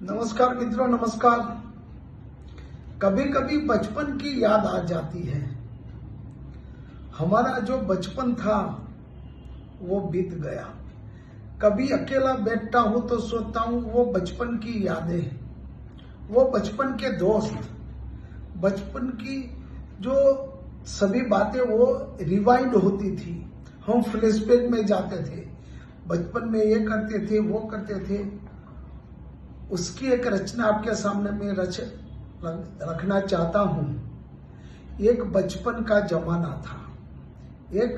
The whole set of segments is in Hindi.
नमस्कार मित्रों, नमस्कार। कभी कभी बचपन की याद आ जाती है। हमारा जो बचपन था वो बीत गया। कभी अकेला बैठता हूं तो सोचता हूं वो बचपन की यादें, वो बचपन के दोस्त, बचपन की जो सभी बातें वो रिवाइंड होती थी। हम फ्लैशबैक में जाते थे, बचपन में ये करते थे, वो करते थे। उसकी एक रचना आपके सामने में रखना चाहता हूं। एक बचपन का जमाना था, एक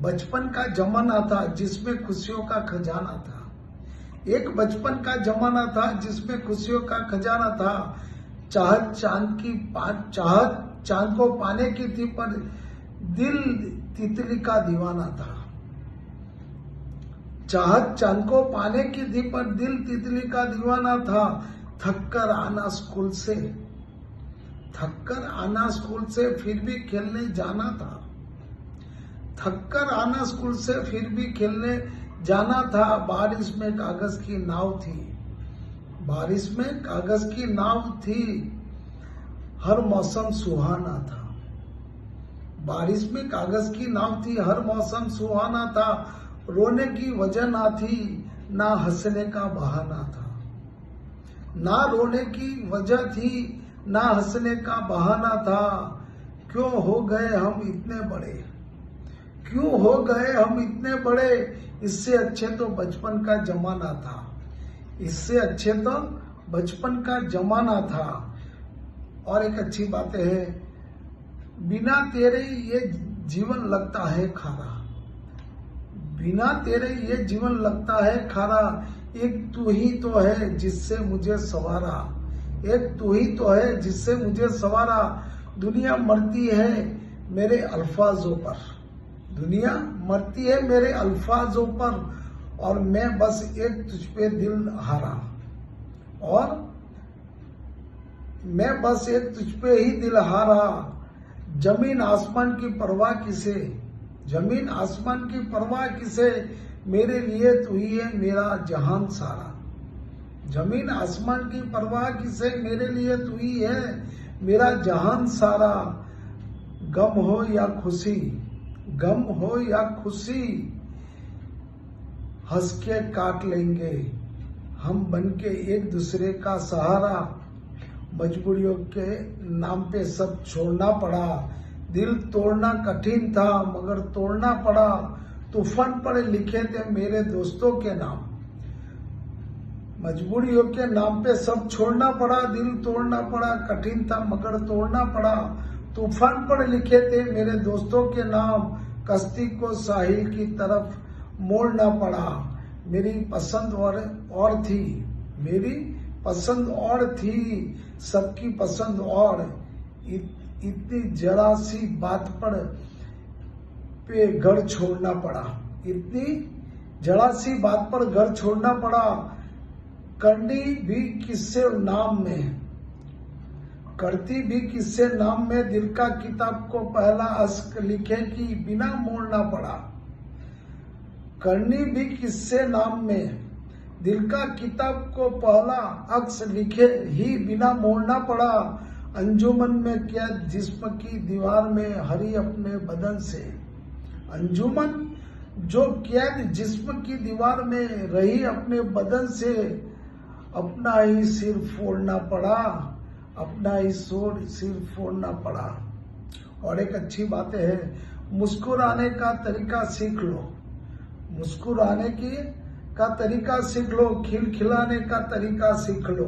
बचपन का जमाना था जिसमें खुशियों का खजाना था। एक बचपन का जमाना था जिसमें खुशियों का खजाना था। चाहत चांद को पाने की थी, पर दिल तितली का दीवाना था। चाहत चांद को पाने की थी, पर दिल तितली का दीवाना था। थककर आना स्कूल से फिर भी खेलने जाना था। थककर आना स्कूल से फिर भी खेलने जाना था। बारिश में कागज की नाव थी, बारिश में कागज की नाव थी। हर मौसम सुहाना था, बारिश में कागज की नाव थी। हर मौसम सुहाना था। रोने की वजह ना थी, ना हंसने का बहाना था। ना रोने की वजह थी, ना हंसने का बहाना था। क्यों हो गए हम इतने बड़े, क्यों हो गए हम इतने बड़े। इससे अच्छे तो बचपन का जमाना था, इससे अच्छे तो बचपन का जमाना था। और एक अच्छी बात है, बिना तेरे ये जीवन लगता है खारा, बिना तेरे ये जीवन लगता है खारा। एक तू ही तो है जिससे मुझे सवारा, एक तू ही तो है जिससे मुझे सवारा। दुनिया मरती है मेरे अल्फाजों पर, दुनिया मरती है मेरे अल्फाजों पर। और मैं बस एक तुझ पे दिल हारा, और मैं बस एक तुझ पे ही दिल हारा। जमीन आसमान की परवाह किसे, जमीन आसमान की परवाह किसे। मेरे लिए तू ही है मेरा जहान सारा, जमीन आसमान की परवाह किसे। मेरे लिए तू ही है मेरा जहान सारा। गम हो या खुशी, गम हो या खुशी, हंस के काट लेंगे हम बनके एक दूसरे का सहारा। मजबूरियों के नाम पे सब छोड़ना पड़ा। दिल तोड़ना कठिन था मगर तोड़ना पड़ा। तूफान पर लिखे थे मेरे दोस्तों के नाम, मजबूरियों के नाम पे सब छोड़ना पड़ा। दिल तोड़ना पड़ा, कठिन था मगर तोड़ना पड़ा। तूफान पर लिखे थे मेरे दोस्तों के नाम, कश्ती को साहिल की तरफ मोड़ना पड़ा। मेरी पसंद और थी, मेरी पसंद और थी, सबकी पसंद और। इतनी जरा सी बात पर पे घर छोड़ना पड़ा, इतनी जरा सी बात पर घर छोड़ना पड़ा। करनी भी किससे नाम में, करती भी किससे नाम में। दिल का किताब को पहला अश्क लिखे की बिना मोड़ना पड़ा। करनी भी किससे नाम में, दिल का किताब को पहला अक्स लिखे ही बिना मोड़ना पड़ा। अंजुमन में क्या जिस्म की दीवार में हरी अपने बदन से, अंजुमन जो कैद जिस्म की दीवार में रही अपने बदन से। अपना ही सिर फोड़ना पड़ा, अपना ही सिर फोड़ना पड़ा। और एक अच्छी बात है, मुस्कुराने का तरीका सीख लो, मुस्कुराने का तरीका सीख लो, खिलखिलाने का तरीका सीख लो।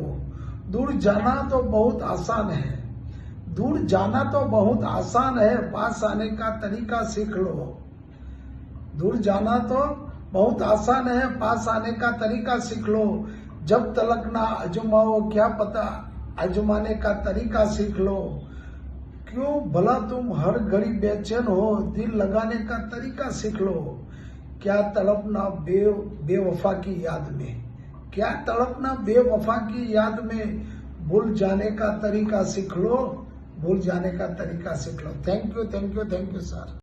दूर जाना तो बहुत आसान है, दूर जाना तो बहुत आसान है, पास आने का तरीका सीख लो। दूर जाना तो बहुत आसान है, पास आने का तरीका सीख लो। जब तलक ना आजमाओ क्या पता आजमाने का तरीका सीख लो। क्यों भला तुम हर घड़ी बेचैन हो, दिल लगाने का तरीका सीख लो। क्या तड़पना बेवफा की याद में, क्या तड़पना बेवफा की याद में। भूल जाने का तरीका सीख लो, भूल जाने का तरीका सीख लो। Thank you sir.